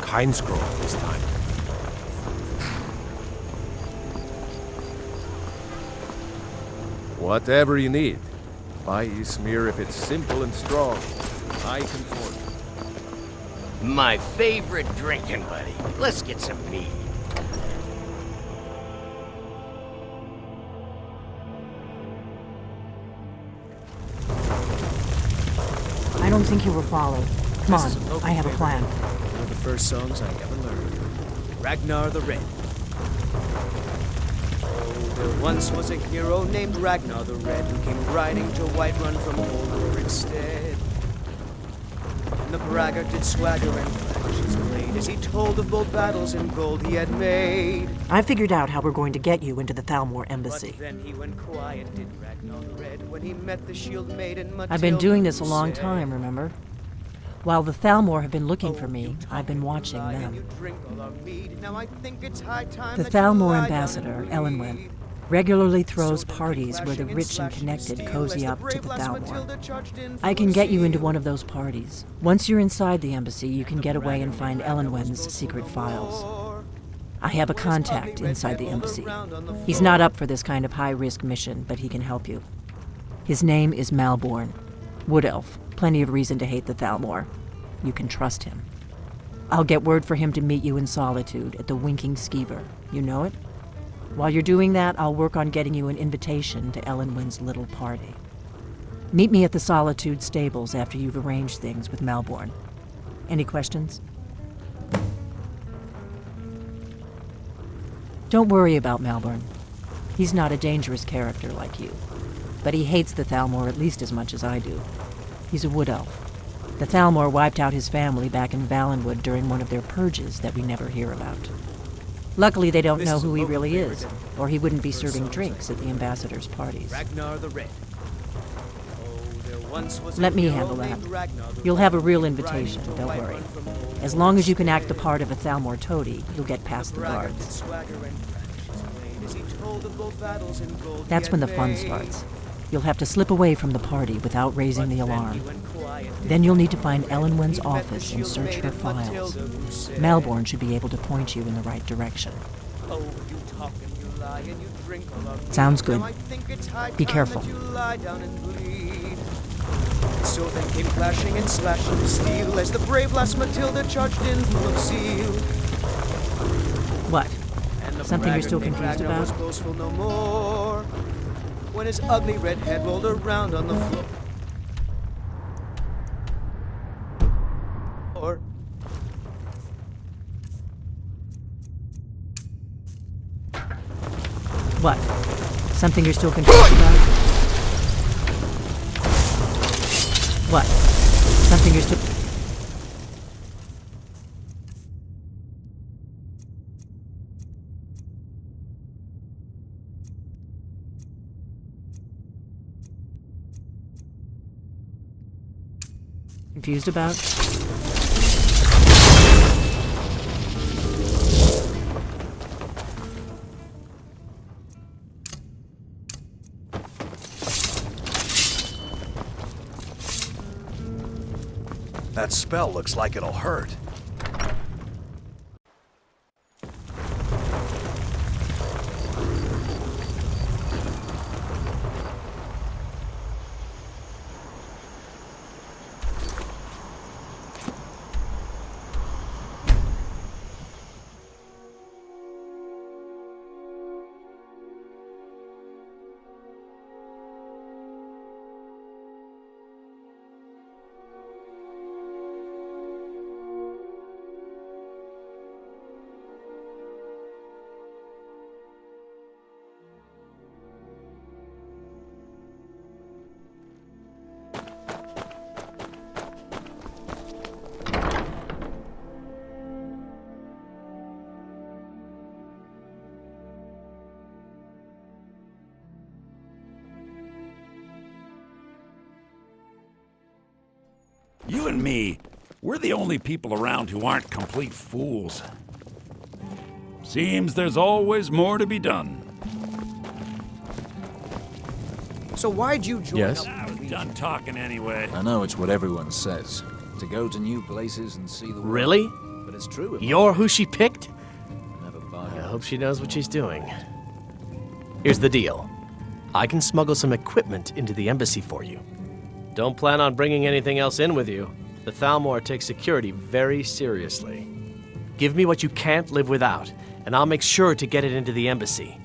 pine scroll this time. Whatever you need. Buy Ismir if it's simple and strong. I can afford it. My favorite drinking buddy. Let's get some mead. I don't think you were followed. Come on, I have a plan. One of the first songs I ever learned. Ragnar the Red. Oh, there once was a hero named Ragnar the Red who came riding to Whiterun from old Rikstead. And the braggart did swagger and flash his blade as he told of bold battles and gold he had made. I figured out how we're going to get you into the Thalmor embassy. But then he went quiet, did Ragnar the Red, when he met the shield maiden Matilda. I've been doing this a long time, remember? While the Thalmor have been looking for me, I've been watching them. The Thalmor ambassador, Elenwen, regularly throws parties where the rich and connected cozy up to the Thalmor. I can get you into one of those parties. Once you're inside the embassy, you can get away and find Elenwen's secret files. I have a contact inside the embassy. He's not up for this kind of high-risk mission, but he can help you. His name is Malborn. Wood Elf. Plenty of reason to hate the Thalmor. You can trust him. I'll get word for him to meet you in Solitude at the Winking Skeever. You know it? While you're doing that, I'll work on getting you an invitation to Elenwen's little party. Meet me at the Solitude stables after you've arranged things with Malborn. Any questions? Don't worry about Malborn. He's not a dangerous character like you. But he hates the Thalmor at least as much as I do. He's a wood elf. The Thalmor wiped out his family back in Valenwood during one of their purges that we never hear about. Luckily, they don't know who he really is, or he wouldn't be serving drinks at the ambassador's parties. Ragnar the Red. Let me handle that. You'll have a real invitation, don't worry. As long as you can act the part of a Thalmor toady, you'll get past the guards. That's when the fun starts. You'll have to slip away from the party without raising the alarm. Then you'll need to find Elenwen's office and search her files. Malborn should be able to point you in the right direction. Sounds good. Be careful. So then came clashing and slashing of steel as the brave lass Matilda charged in full of zeal. What? Something you're still confused about? Was boastful no more when his ugly red head rolled around on the floor. What? Something you're still confused about? What? Something you're still... confused about? That spell looks like it'll hurt. You and me, we're the only people around who aren't complete fools. Seems there's always more to be done. So why'd you join Yes? up? I was done talking anyway. I know it's what everyone says. To go to new places and see the world. Really? But is true. You're who she picked? Never bought I hope she knows what she's doing. Here's the deal. I can smuggle some equipment into the embassy for you. Don't plan on bringing anything else in with you. The Thalmor takes security very seriously. Give me what you can't live without, and I'll make sure to get it into the embassy.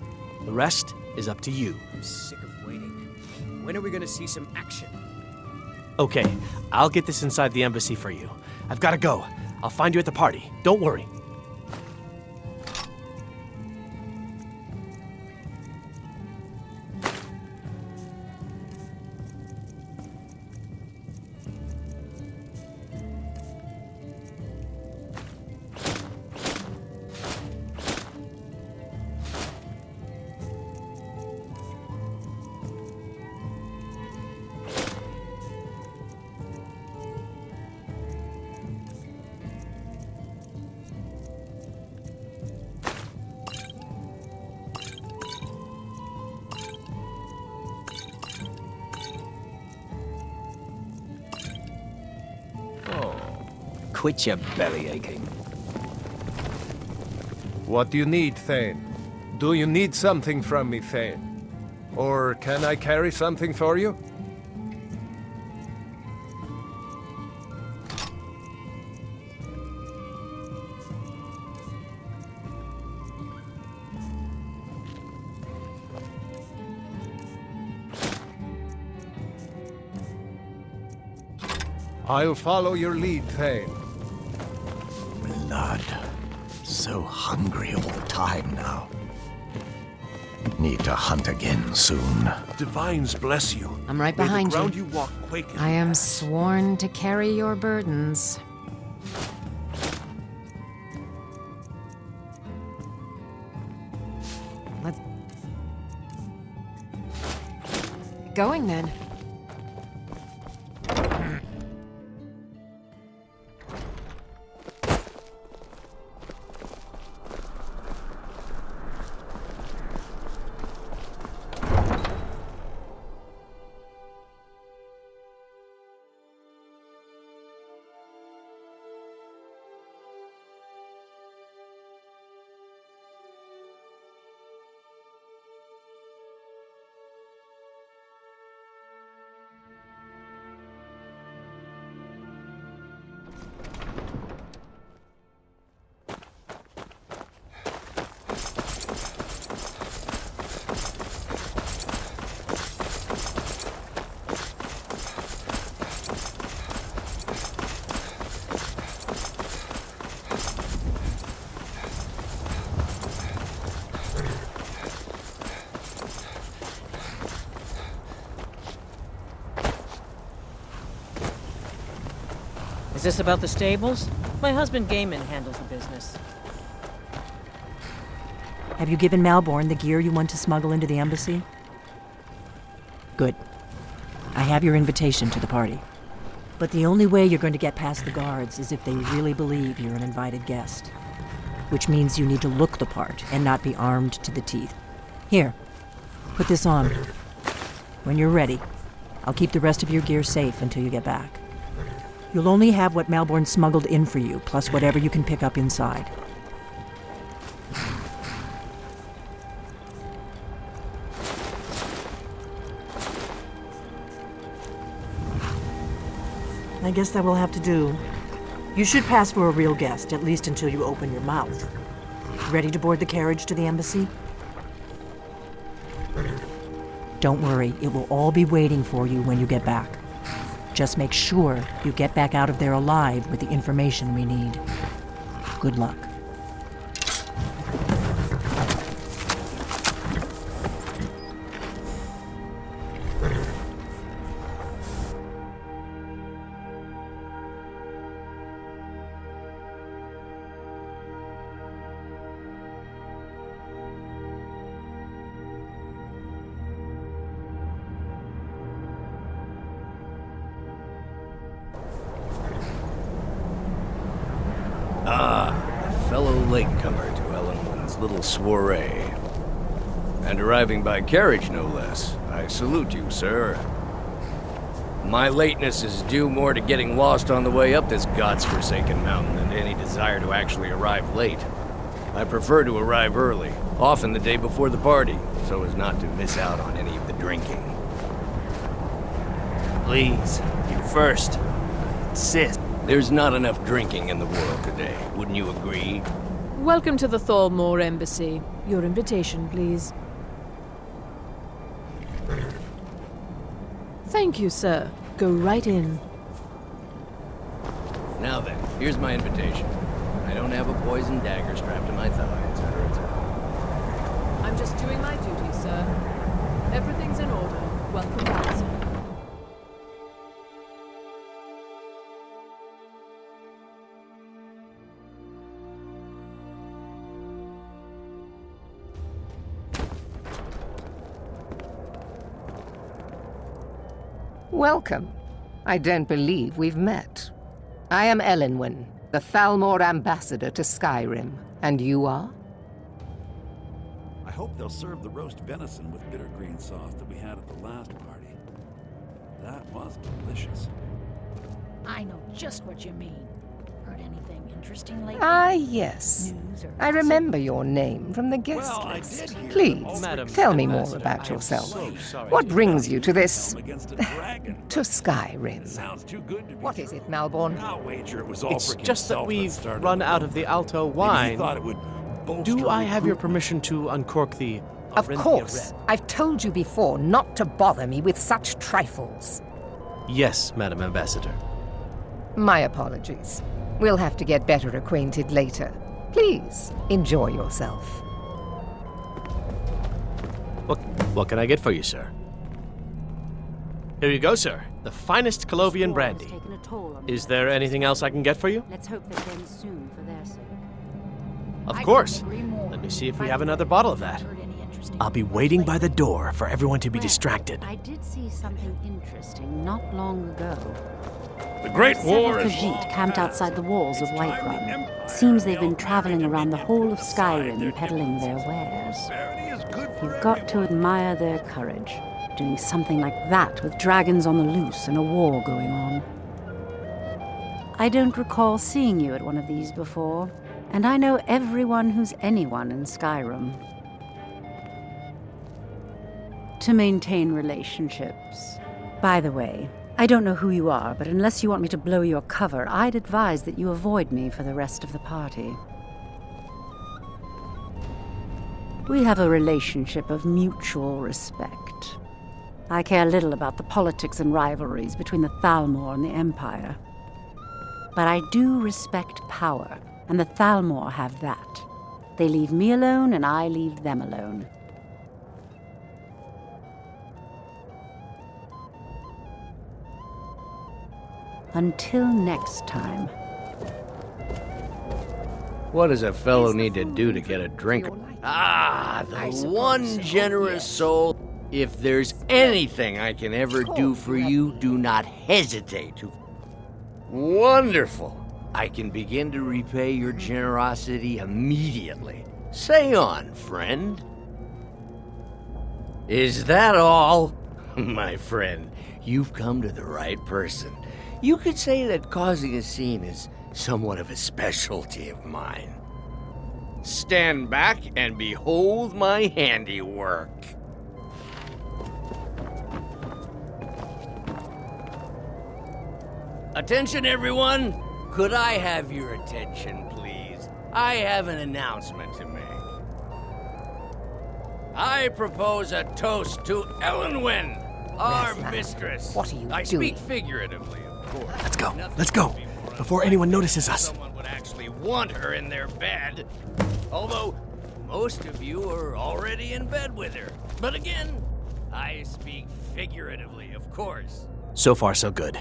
The rest is up to you. I'm sick of waiting. When are we gonna see some action? Okay, I'll get this inside the embassy for you. I've gotta go. I'll find you at the party. Don't worry. Quit your belly aching. What do you need, Thane? Do you need something from me, Thane? Or can I carry something for you? I'll follow your lead, Thane. Blood. So hungry all the time now. Need to hunt again soon. Divines bless you. I'm right May behind the ground you. you walk quake in I your am path. sworn to carry your burdens. Let's... Going then. Is this about the stables? My husband Gaiman handles the business. Have you given Malborn the gear you want to smuggle into the embassy? Good. I have your invitation to the party. But the only way you're going to get past the guards is if they really believe you're an invited guest. Which means you need to look the part and not be armed to the teeth. Here, put this on. When you're ready, I'll keep the rest of your gear safe until you get back. You'll only have what Malborn smuggled in for you, plus whatever you can pick up inside. I guess that will have to do. You should pass for a real guest, at least until you open your mouth. Ready to board the carriage to the embassy? Don't worry, it will all be waiting for you when you get back. Just make sure you get back out of there alive with the information we need. Good luck. Fellow latecomer to Ellenwood's little soiree. And arriving by carriage, no less. I salute you, sir. My lateness is due more to getting lost on the way up this god's-forsaken mountain than to any desire to actually arrive late. I prefer to arrive early, often the day before the party, so as not to miss out on any of the drinking. Please, you first. Insist. There's not enough drinking in the world today, wouldn't you agree? Welcome to the Thalmor Embassy. Your invitation, please. Thank you, sir. Go right in. Now then, here's my invitation. I don't have a poison dagger strapped to my thigh, etc., etc. I'm just doing my duty, sir. Everything's in order. Welcome back, sir. Welcome. I don't believe we've met. I am Elenwen, the Thalmor ambassador to Skyrim. And you are? I hope they'll serve the roast venison with bitter green sauce that we had at the last party. That was delicious. I know just what you mean. Heard anything interesting lately? Ah, yes. I remember your name from the guest list. Please, tell me more about yourself. What brings you to this... to Skyrim? Sounds too good to be What is it, Malborn? I'll wager it was all It's for just that himself we've started run the out war. of the Alto Maybe he wine. thought it would bolster Do I have your recruitment. permission to uncork the... Of Orinthia course. Red? I've told you before not to bother me with such trifles. Yes, Madam Ambassador. My apologies. We'll have to get better acquainted later. Please, enjoy yourself. What can I get for you, sir? Here you go, sir. The finest Colovian brandy. Is there anything else I can get for you? Let's hope that ends soon for their sake. Of course. Let me see if we have another bottle of that. I'll be waiting by the door for everyone to be distracted. I did see something interesting not long ago. The Great War Several is Khajiit camped outside the walls of Whiterun. Seems they've been traveling around the whole of Skyrim peddling their wares. You've got to admire their courage, doing something like that with dragons on the loose and a war going on. I don't recall seeing you at one of these before, and I know everyone who's anyone in Skyrim. To maintain relationships. By the way, I don't know who you are, but unless you want me to blow your cover, I'd advise that you avoid me for the rest of the party. We have a relationship of mutual respect. I care little about the politics and rivalries between the Thalmor and the Empire. But I do respect power, and the Thalmor have that. They leave me alone, and I leave them alone. Until next time. What does a fellow need to do to get a drink? Ah, the one generous soul. If there's anything I can ever do for you, do not hesitate to. Wonderful. I can begin to repay your generosity immediately. Say on, friend. Is that all? My friend, you've come to the right person. You could say that causing a scene is somewhat of a specialty of mine. Stand back and behold my handiwork. Attention, everyone! Could I have your attention, please? I have an announcement to make. I propose a toast to Elenwen, our mistress. What are you I doing? speak figuratively, of course. Let's go. Let's go. Before anyone notices us. Someone would actually want her in their bed. Although, most of you are already in bed with her. But again, I speak figuratively, of course. So far, so good.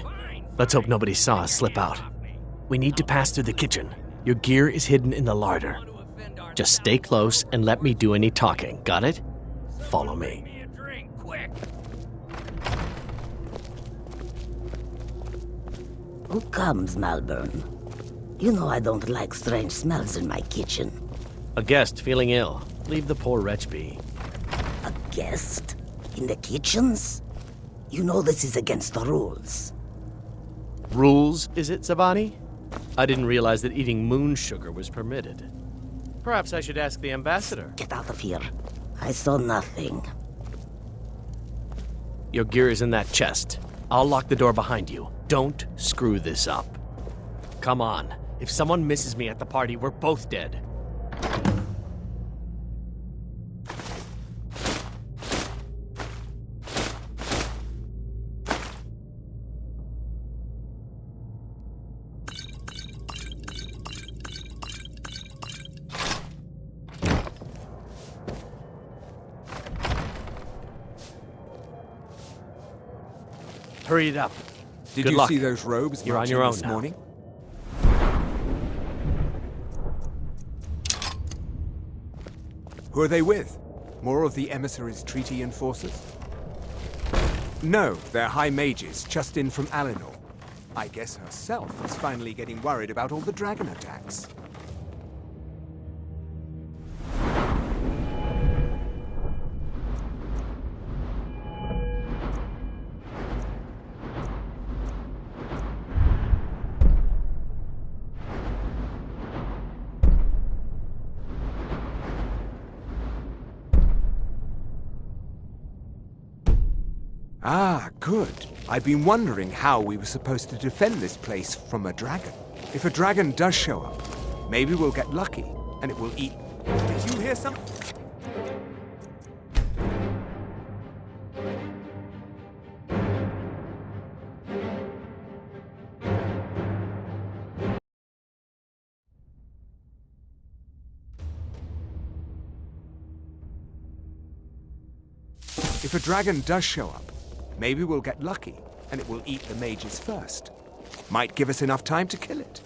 Let's hope nobody saw us slip out. We need to pass through the kitchen. Your gear is hidden in the larder. Just stay close and let me do any talking. Got it? Follow me. Who comes, Malborn? You know I don't like strange smells in my kitchen. A guest feeling ill. Leave the poor wretch be. A guest? In the kitchens? You know this is against the rules. Rules, is it, Zavani? I didn't realize that eating moon sugar was permitted. Perhaps I should ask the ambassador. Get out of here. I saw nothing. Your gear is in that chest. I'll lock the door behind you. Don't screw this up. Come on. If someone misses me at the party, we're both dead. Hurry it up. Did Good you luck. see those robes You're on marching your own this now. morning? Who are they with? More of the emissaries' treaty enforcers? No, they're high mages, just in from Alinor. I guess herself is finally getting worried about all the dragon attacks. Ah, good. I've been wondering how we were supposed to defend this place from a dragon. If a dragon does show up, maybe we'll get lucky, and it will eat... Did you hear something? If a dragon does show up, maybe we'll get lucky, and it will eat the mages first. Might give us enough time to kill it.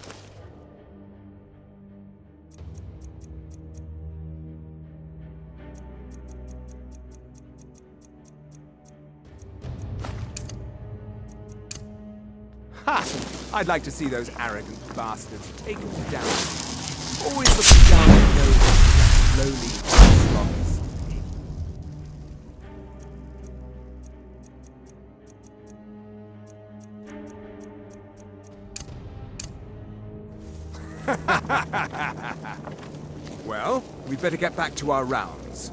Ha! I'd like to see those arrogant bastards taken down. Always looking down their nose at slowly sloggers. Well, we'd better get back to our rounds.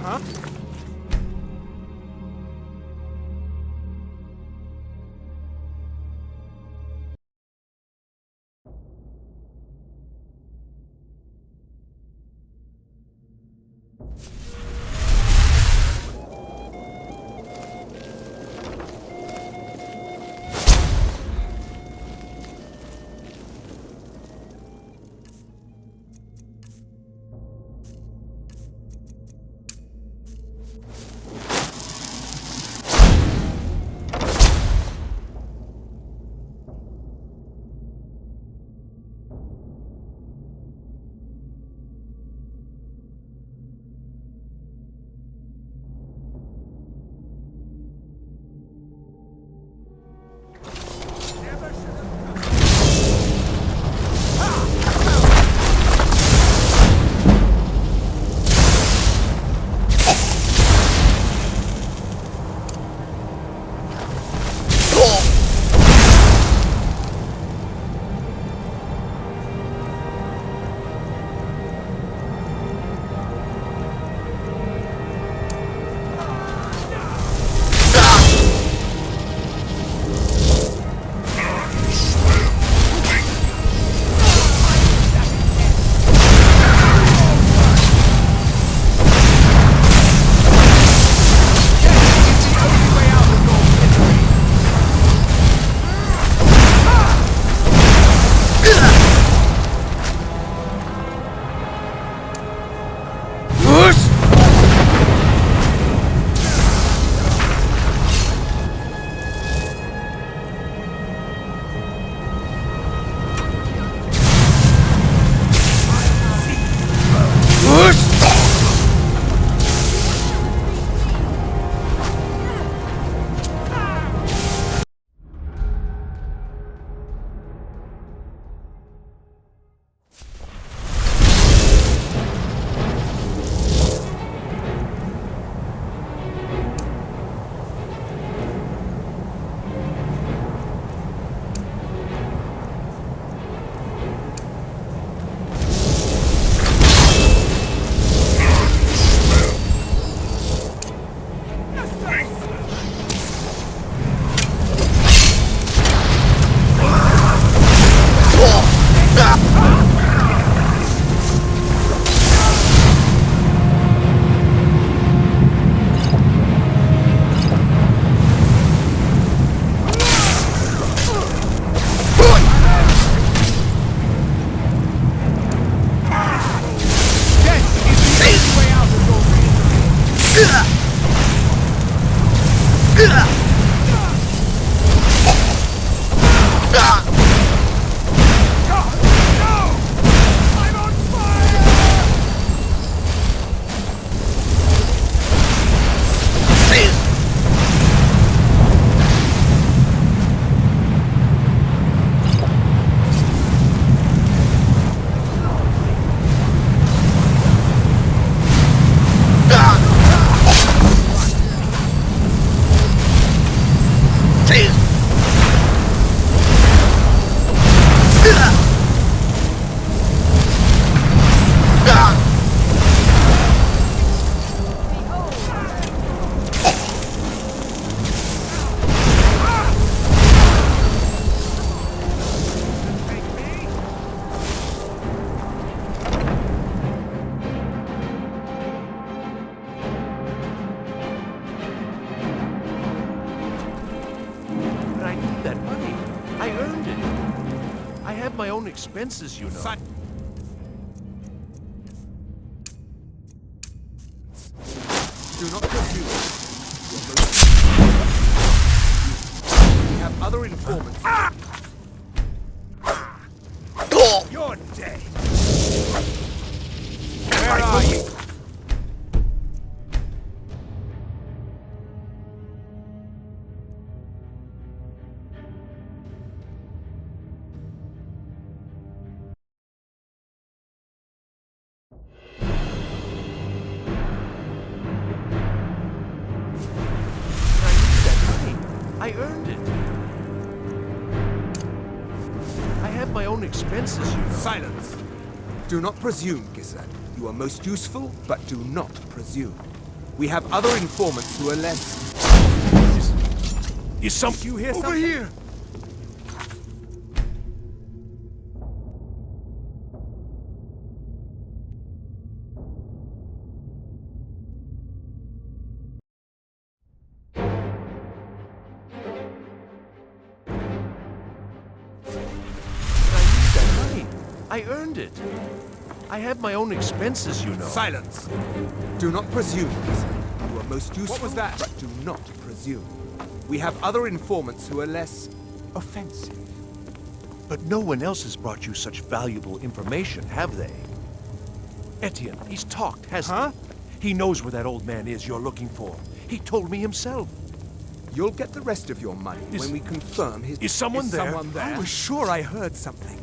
Huh? Expenses, you know. Do not pursue. We have other informants. You're dead. Where are you? I earned it. I have my own expenses, you know. Silence! Do not presume, Giselle. You are most useful, but do not presume. We have other informants who are less... Did you hear something? Over here! I earned it. I have my own expenses, you know. Silence! Do not presume, Giselle. You are most useful, what was that? But do not presume. We have other informants who are less offensive. But no one else has brought you such valuable information, have they? Etienne, he's talked, hasn't he? He knows where that old man is you're looking for. He told me himself. You'll get the rest of your money when we confirm his... Is someone there? Someone there? I was sure I heard something.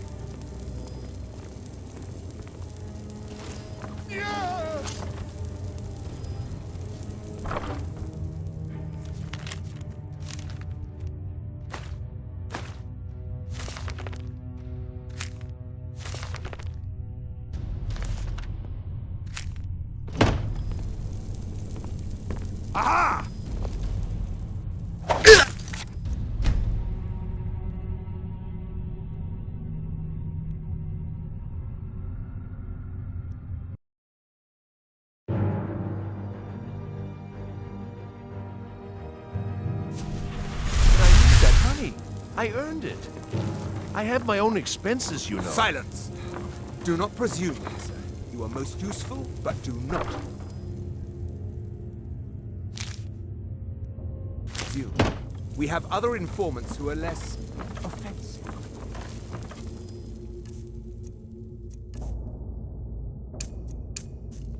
Aha! I earned it. I have my own expenses, you know. Silence! Do not presume, sir. You are most useful, but do not presume. We have other informants who are less offensive.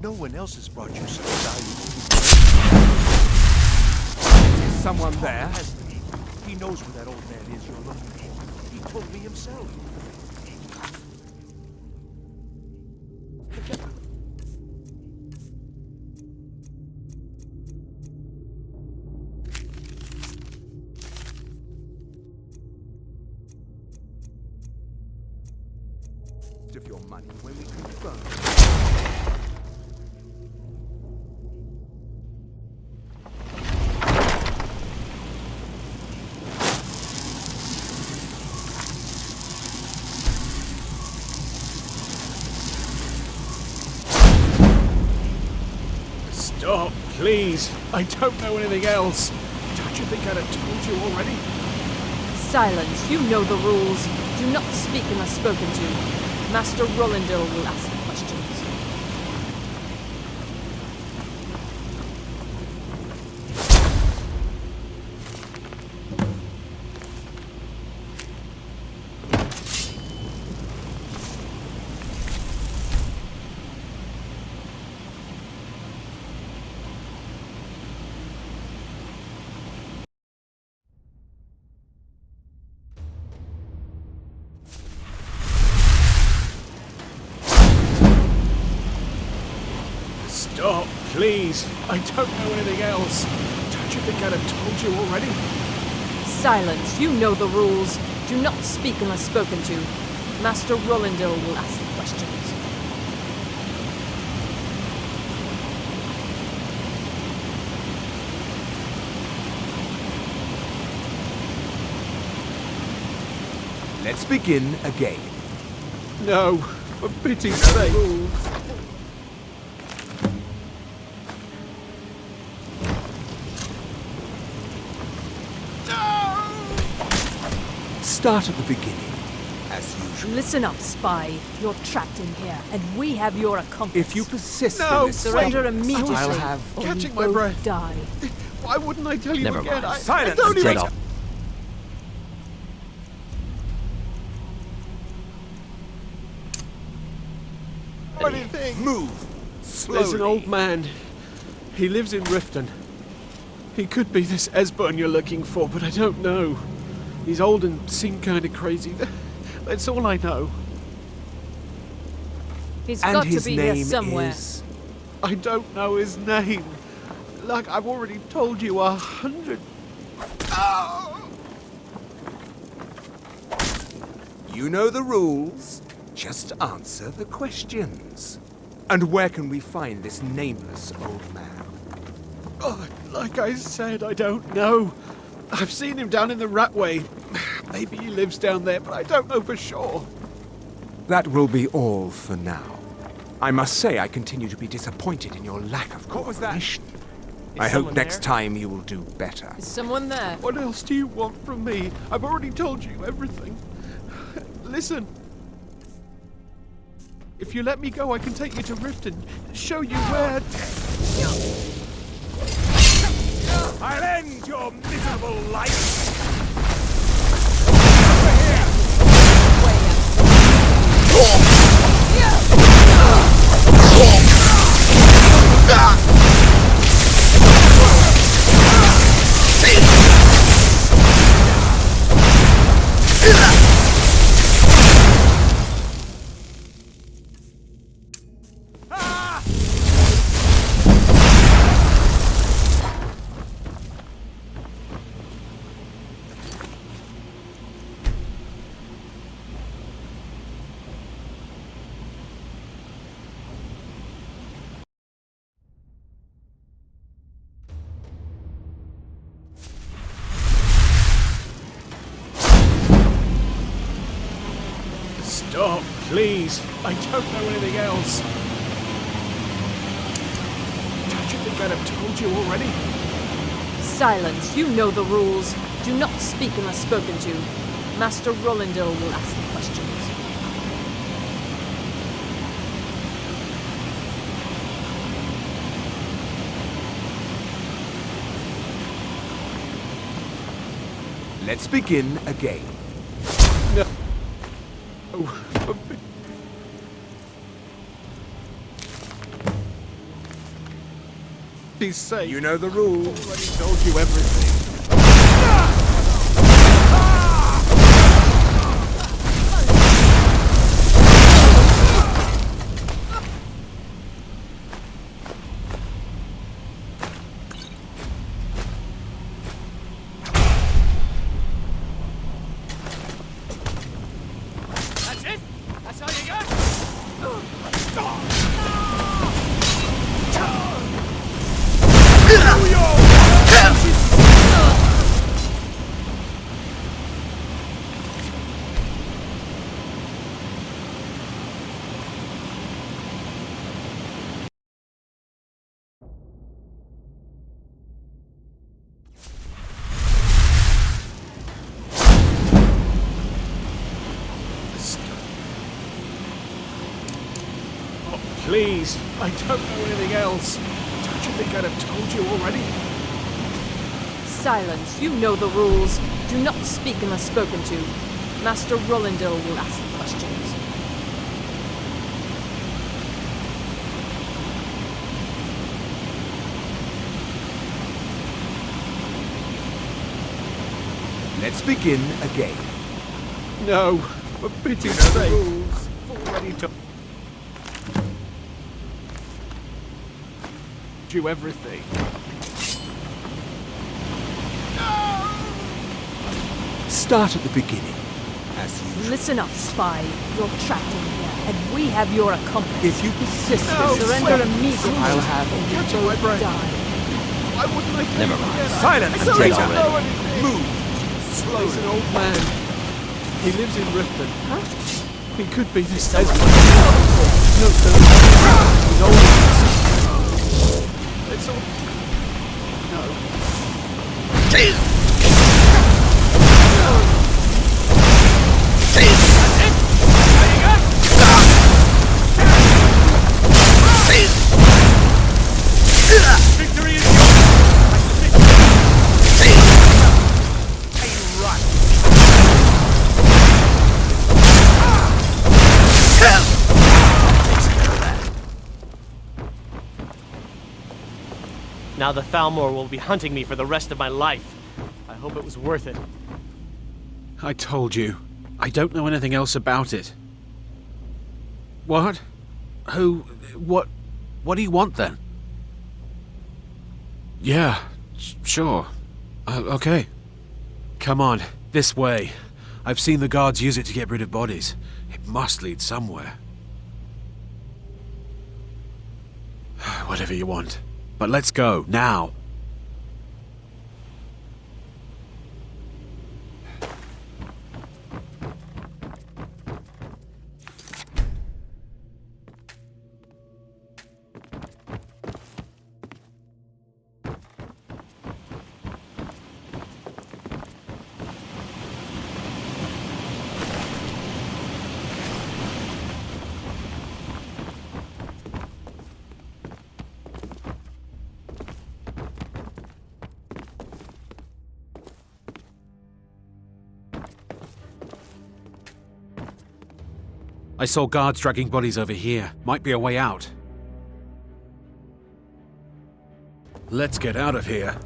No one else has brought you such valuable. Is someone there? He knows where that old man is you're looking for. He told me himself. Of your money when we confirm. Stop, please. I don't know anything else. Don't you think I'd have told you already? Silence. You know the rules. Do not speak unless spoken to. Master Rolandil will ask the questions. please. I don't know anything else. Don't you think I'd have told you already? Silence. You know the rules. Do not speak unless spoken to. Master Rolandil will ask the questions. Let's begin again. No, for pity's sake. Start at the beginning, as usual. Listen up, spy. You're trapped in here, and we have your accomplice. If you persist No, in this, surrender immediately. I'll have or catching you my both breath. Die. Why wouldn't I tell you Never again? mind. Silence! I don't Straight even... up. What do you think? Move slowly. There's an old man. He lives in Riften. He could be this Esbern you're looking for, but I don't know. He's old and seemed kind of crazy. That's all I know. He's And got to his be here name somewhere. is... I don't know his name. Like I've already told you 100. Oh! You know the rules. Just answer the questions. And where can we find this nameless old man? Oh, like I said, I don't know. I've seen him down in the Ratway. Maybe he lives down there, but I don't know for sure. That will be all for now. I must say I continue to be disappointed in your lack of cooperation. I hope next time you will do better. Is someone there? What else do you want from me? I've already told you everything. Listen. If you let me go, I can take you to Riften, show you where... I'll end your miserable life! Stop, please. I don't know anything else. Don't you think I'd have told you already? Silence. You know the rules. Do not speak unless spoken to. Master Rolandil will ask the questions. Let's begin again. No. Oh, He's safe. You know the rules. Already told you everything. That's it? That's all you got? Oh, please. I don't know anything else. Don't you think I'd have told you already? Silence. You know the rules. Do not speak unless spoken to. Master Rolandil will ask the questions. Let's begin again. No, for pity's sake. Already told. told you everything. Start at the beginning, as usual. Listen up, spy. You're trapped in here, and we have your accomplice. If you persist, Surrender immediately, I'll have or you Catching my both breath. die. Why wouldn't I kill Never you mind. again? Silence, I traitor! don't know anything. Move! He's Slowly. an old man. He lives in Riften. Huh? He could be this Esbon. No, he's old. It's all... No. Victory is yours! Now the Thalmor will be hunting me for the rest of my life. I hope it was worth it. I told you. I don't know anything else about it. What? Who? What do you want then? Yeah, sure. Okay. Come on, this way. I've seen the guards use it to get rid of bodies. It must lead somewhere. Whatever you want. But let's go, now. I saw guards dragging bodies over here. Might be a way out. Let's get out of here.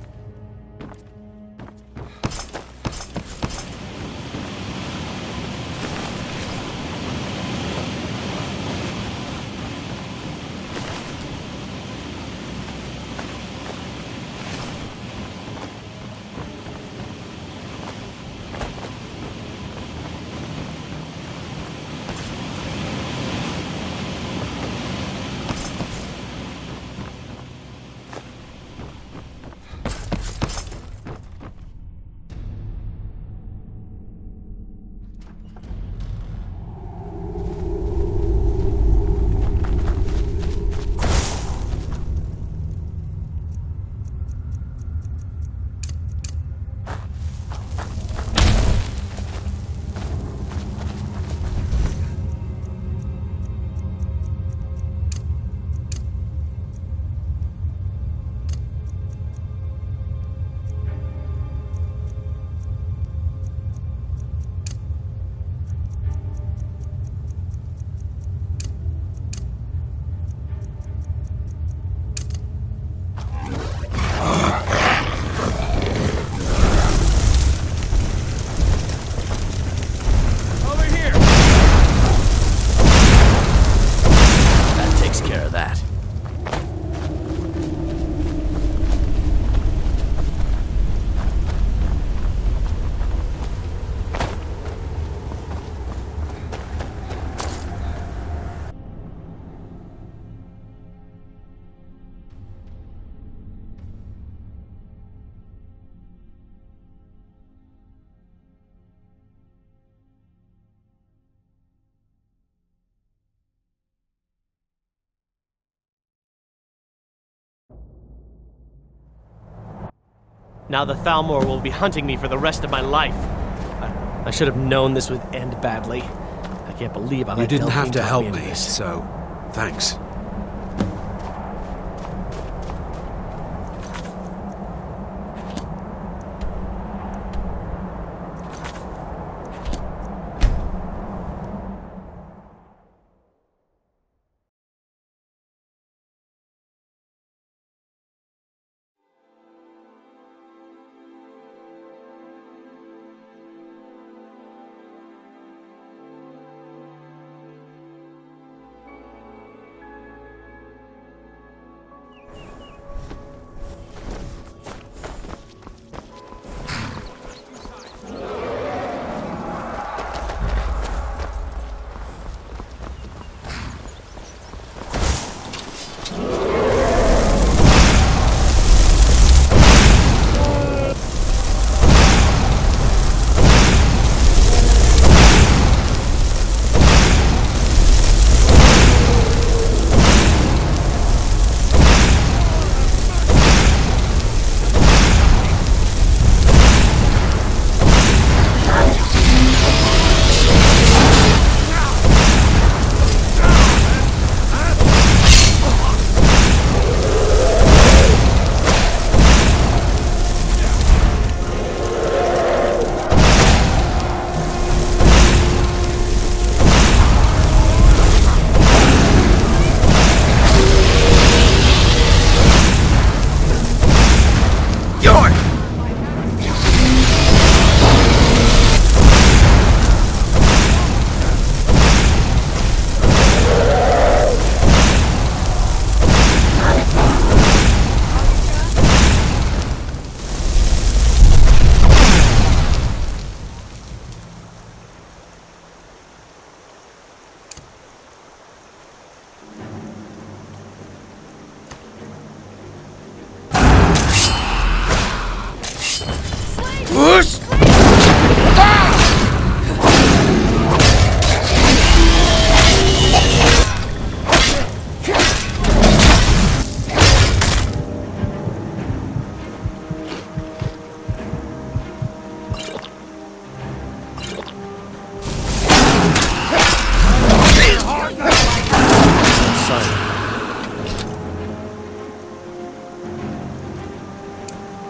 Now the Thalmor will be hunting me for the rest of my life. I should have known this would end badly. I can't believe I let You didn't Delphine have to talk help into me, this. so thanks.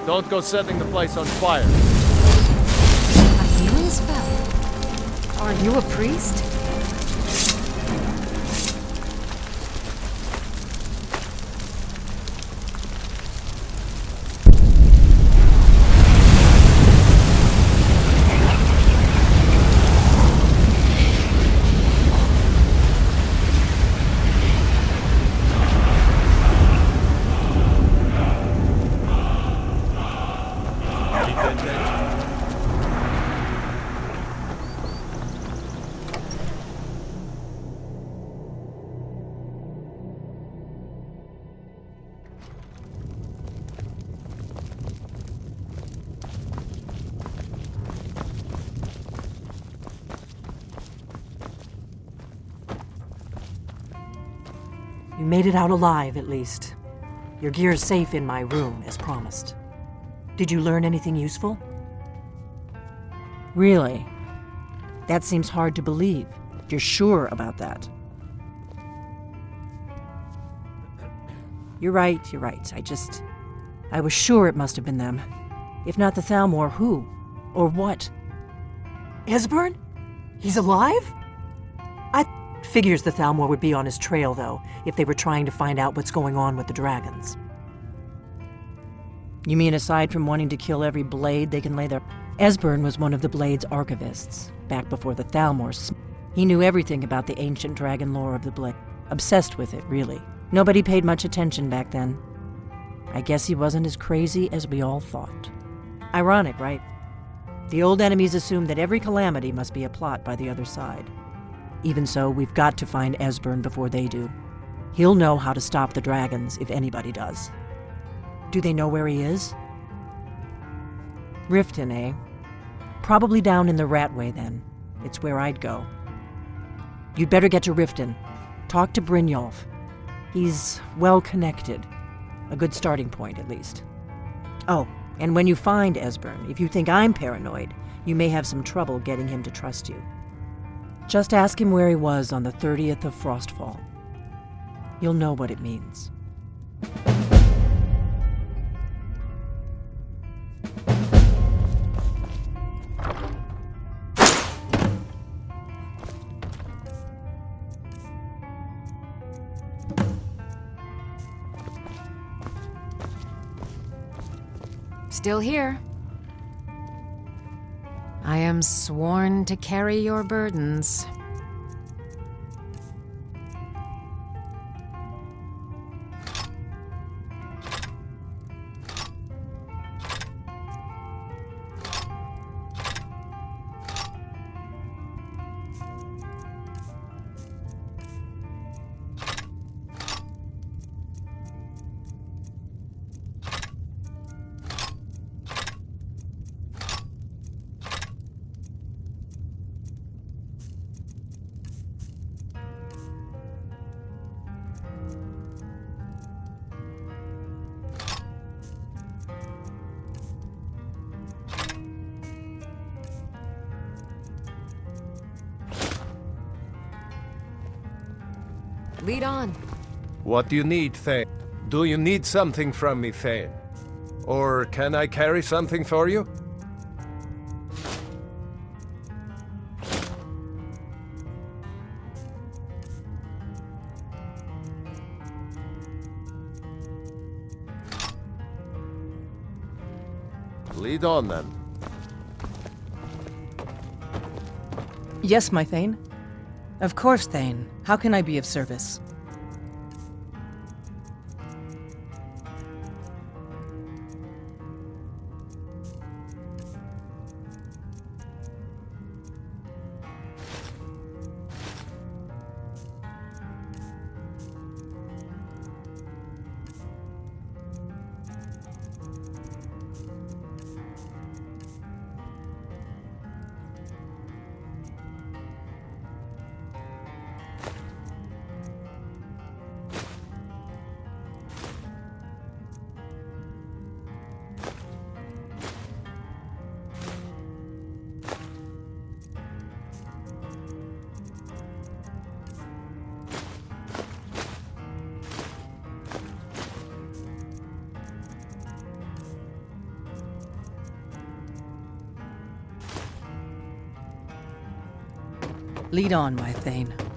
Don't go setting the place on fire. A healing spell? Are you a priest? You made it out alive, at least. Your gear's safe in my room, as promised. Did you learn anything useful? Really? That seems hard to believe. You're sure about that? You're right. I was sure it must have been them. If not the Thalmor, who? Or what? Esbern? He's alive? Figures the Thalmor would be on his trail, though, if they were trying to find out what's going on with the dragons. You mean aside from wanting to kill every blade they can lay their... Esbern was one of the Blade's archivists, back before the Thalmor. He knew everything about the ancient dragon lore of the Blade. Obsessed with it, really. Nobody paid much attention back then. I guess he wasn't as crazy as we all thought. Ironic, right? The old enemies assumed that every calamity must be a plot by the other side. Even so, we've got to find Esbern before they do. He'll know how to stop the dragons, if anybody does. Do they know where he is? Riften, eh? Probably down in the Ratway, then. It's where I'd go. You'd better get to Riften. Talk to Brynjolf. He's well-connected. A good starting point, at least. Oh, and when you find Esbern, if you think I'm paranoid, you may have some trouble getting him to trust you. Just ask him where he was on the 30th of Frostfall. You'll know what it means. Still here. I am sworn to carry your burdens. Lead on. What do you need, Thane? Do you need something from me, Thane? Or can I carry something for you? Lead on, then. Yes, my Thane. Of course, Thane. How can I be of service? Lead on, my Thane.